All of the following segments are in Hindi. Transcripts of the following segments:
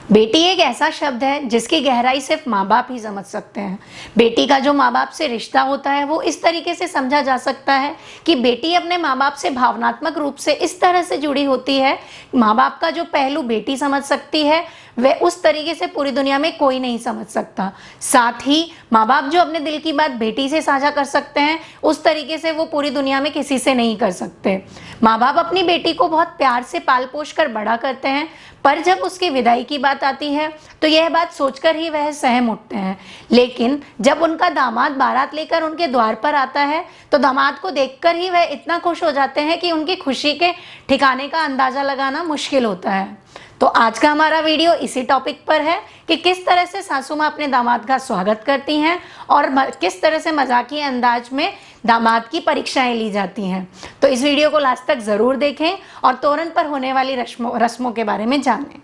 बेटी एक ऐसा शब्द है जिसकी गहराई सिर्फ माँ बाप ही समझ सकते हैं। बेटी का जो माँ बाप से रिश्ता होता है वो इस तरीके से समझा जा सकता है कि बेटी अपने माँ बाप से भावनात्मक रूप से इस तरह से जुड़ी होती है। माँ बाप का जो पहलू बेटी समझ सकती है वह उस तरीके से पूरी दुनिया में कोई नहीं समझ सकता। साथ ही माँ बाप जो अपने दिल की बात बेटी से साझा कर सकते हैं उस तरीके से वो पूरी दुनिया में किसी से नहीं कर सकते। माँ बाप अपनी बेटी को बहुत प्यार से पाल पोष कर बड़ा करते हैं, पर जब उसकी विदाई की बात आती है तो यह बात सोचकर ही वह सहम उठते हैं। लेकिन जब उनका दामाद बारात लेकर उनके द्वार पर आता है तो दामाद को देखकर ही वह इतना खुश हो जाते हैं कि उनकी खुशी के ठिकाने का अंदाजा लगाना मुश्किल होता है। तो आज का हमारा वीडियो इसी टॉपिक पर है कि किस तरह से सासू माँ अपने दामाद का स्वागत करती हैं और किस तरह से मजाकिया अंदाज में दामाद की परीक्षाएं ली जाती हैं। तो इस वीडियो को लास्ट तक ज़रूर देखें और तोरण पर होने वाली रस्मों के बारे में जानें।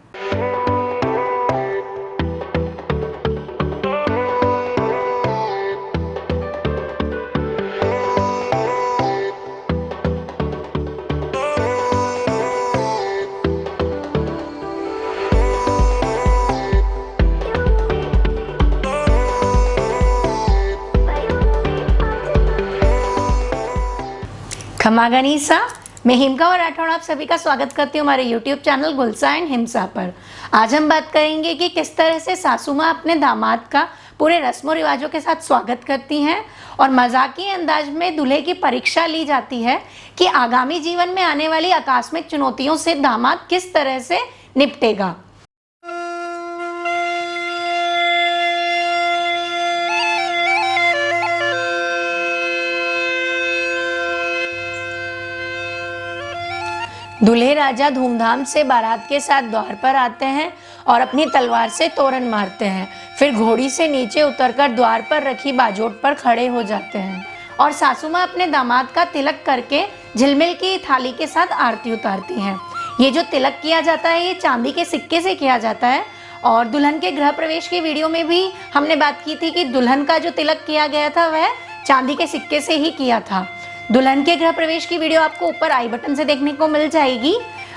खमा गनीसा, मैं हिमका और राठौड़ आप सभी का स्वागत करती हूँ हमारे YouTube चैनल गुलसा एंड हिमसा पर। आज हम बात करेंगे कि किस तरह से सासू माँ अपने दामाद का पूरे रस्मों रिवाजों के साथ स्वागत करती हैं और मजाकी अंदाज में दूल्हे की परीक्षा ली जाती है कि आगामी जीवन में आने वाली आकस्मिक चुनौतियों से दामाद किस तरह से निपटेगा। दूल्हे राजा धूमधाम से बारात के साथ द्वार पर आते हैं और अपनी तलवार से तोरण मारते हैं। फिर घोड़ी से नीचे उतरकर द्वार पर रखी बाजोट पर खड़े हो जाते हैं और सासू माँ अपने दामाद का तिलक करके झिलमिल की थाली के साथ आरती उतारती हैं। ये जो तिलक किया जाता है ये चांदी के सिक्के से किया जाता है और दुल्हन के गृह प्रवेश की वीडियो में भी हमने बात की थी कि दुल्हन का जो तिलक किया गया था वह चांदी के सिक्के से ही किया था। दुल्हन के गृह प्रवेश की वीडियो आपको ऊपर आई बटन से देखने को मिल जाएगी।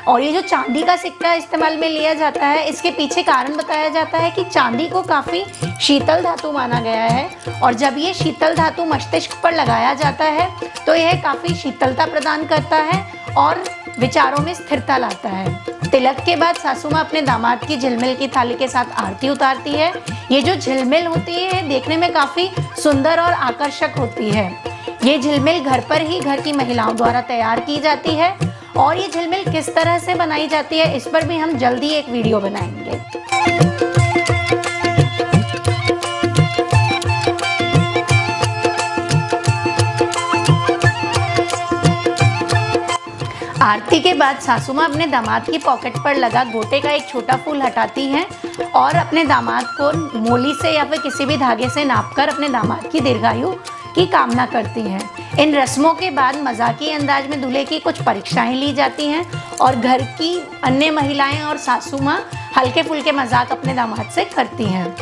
और ये जो चांदी का सिक्का इस्तेमाल में लिया जाता है इसके पीछे कारण बताया जाता है कि चांदी को काफ़ी शीतल धातु माना गया है और जब ये शीतल धातु मस्तिष्क पर लगाया जाता है तो यह काफ़ी शीतलता प्रदान करता है और विचारों में स्थिरता लाता है। तिलक के बाद सासू माँ अपने दामाद की झिलमिल की थाली के साथ आरती उतारती है। ये जो झिलमिल होती है देखने में काफ़ी सुंदर और आकर्षक होती है। ये झिलमिल घर पर ही घर की महिलाओं द्वारा तैयार की जाती है और ये झिलमिल किस तरह से बनाई जाती है इस पर भी हम जल्दी एक वीडियो बनाएंगे। आरती के बाद सासू माँ अपने दामाद की पॉकेट पर लगा गोटे का एक छोटा फूल हटाती हैं और अपने दामाद को मोली से या फिर किसी भी धागे से नापकर अपने दामाद की दीर्घायु की कामना करती हैं। इन रस्मों के बाद मजाकी अंदाज में दूल्हे की कुछ परीक्षाएं ली जाती हैं और घर की अन्य महिलाएं और सासू माँ हल्के फुल्के मजाक अपने दामाद से करती हैं।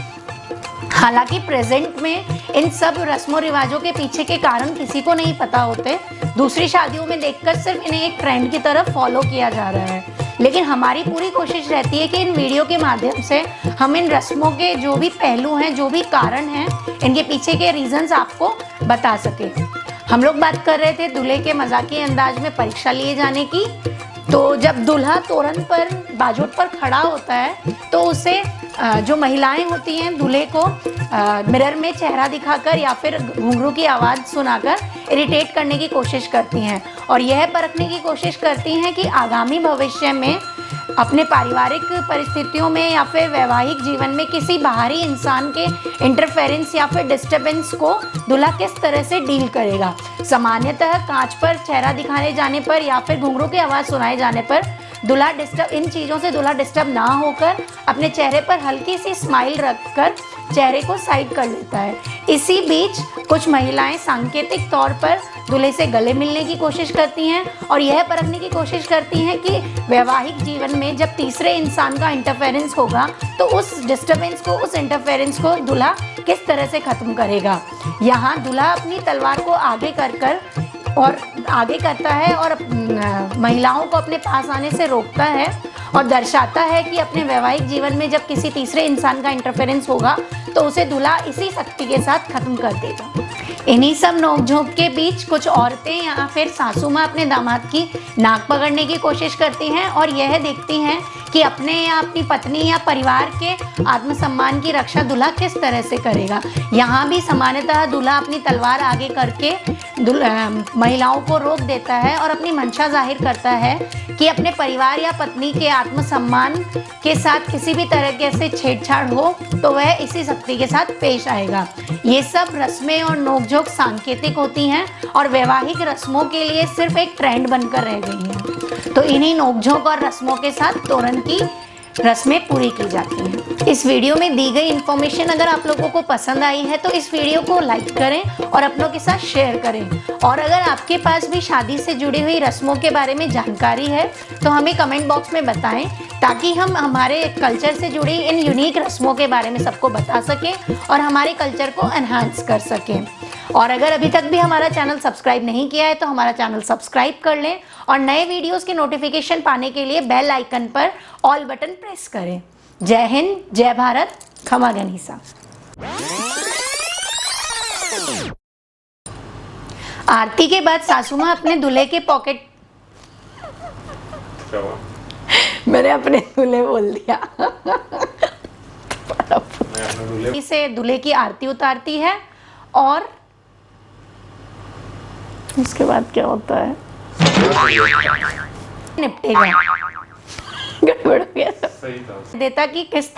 हालांकि प्रेजेंट में इन सब रस्मों रिवाजों के पीछे के कारण किसी को नहीं पता होते। दूसरी शादियों में देखकर सिर्फ इन्हें एक ट्रेंड की तरफ फॉलो किया जा रहा है, लेकिन हमारी पूरी कोशिश रहती है कि इन वीडियो के माध्यम से हम इन रस्मों के जो भी पहलू हैं, जो भी कारण हैं, इनके पीछे के रीजंस आपको बता सके। हम लोग बात कर रहे थे दूल्हे के मजाकी अंदाज में परीक्षा लिए जाने की। तो जब दूल्हा तोरण पर बाजोट पर खड़ा होता है तो उसे जो महिलाएं होती हैं दूल्हे को मिरर में चेहरा दिखाकर या फिर घुंघरू की आवाज़ सुनाकर इरिटेट करने की कोशिश करती हैं और यह परखने की कोशिश करती हैं कि आगामी भविष्य में अपने पारिवारिक परिस्थितियों में या फिर वैवाहिक जीवन में किसी बाहरी इंसान के इंटरफेरेंस या फिर डिस्टर्बेंस को दूल्हा किस तरह से डील करेगा। सामान्यतः कांच पर चेहरा दिखाने जाने पर या फिर घुंघरू की आवाज़ सुनाए जाने पर दूल्हा इन चीज़ों से दूल्हा डिस्टर्ब ना होकर अपने चेहरे पर हल्की सी स्माइल रखकर चेहरे को साइड कर लेता है। इसी बीच कुछ महिलाएं सांकेतिक तौर पर दूल्हे से गले मिलने की कोशिश करती हैं और यह परखने की कोशिश करती हैं कि वैवाहिक जीवन में जब तीसरे इंसान का इंटरफेरेंस होगा तो उस डिस्टर्बेंस को, उस इंटरफेरेंस को दूल्हा किस तरह से ख़त्म करेगा। यहाँ दूल्हा अपनी तलवार को आगे कर और आगे करता है और महिलाओं को अपने पास आने से रोकता है और दर्शाता है कि अपने वैवाहिक जीवन में जब किसी तीसरे इंसान का इंटरफेरेंस होगा तो उसे दूल्हा इसी शक्ति के साथ खत्म कर देगा। इन्हीं सब नोकझोंक के बीच कुछ औरतें या फिर सासू माँ अपने दामाद की नाक पकड़ने की कोशिश करती हैं और यह देखती हैं कि अपने या अपनी पत्नी या परिवार के आत्मसम्मान की रक्षा दूल्हा किस तरह से करेगा। यहाँ भी सामान्यतः दूल्हा अपनी तलवार आगे करके महिलाओं को रोक देता है और अपनी मंशा जाहिर करता है कि अपने परिवार या पत्नी के आत्मसम्मान के साथ किसी भी तरह से छेड़छाड़ हो तो वह इसी शक्ति के साथ पेश आएगा। ये सब रस्में और नोकझोंक सांकेतिक होती हैं और वैवाहिक रस्मों के लिए सिर्फ एक ट्रेंड बनकर रह गई हैं। तो इन्हीं नोकझोंक और रस्मों के साथ तोरण की रस्में पूरी की जाती हैं। इस वीडियो में दी गई इन्फॉर्मेशन अगर आप लोगों को पसंद आई है तो इस वीडियो को लाइक करें और अपनों के साथ शेयर करें। और अगर आपके पास भी शादी से जुड़ी हुई रस्मों के बारे में जानकारी है तो हमें कमेंट बॉक्स में बताएं ताकि हम हमारे कल्चर से जुड़ी इन यूनिक रस्मों के बारे में सबको बता सकें और हमारे कल्चर को एनहांस कर सकें। और अगर अभी तक भी हमारा चैनल सब्सक्राइब नहीं किया है तो हमारा चैनल सब्सक्राइब कर लें और नए वीडियोस के नोटिफिकेशन पाने के लिए बेल आइकन पर ऑल बटन प्रेस करें। जय हिंद, जय भारत, खमा गनीसा। आरती के बाद सासू माँ अपने दूल्हे के पॉकेट मैंने अपने दूल्हे बोल दिया इसे दूल्हे की आरती उतारती है और उसके बाद क्या होता है निपटेगा। गड़बड़ हो गया देता कि किस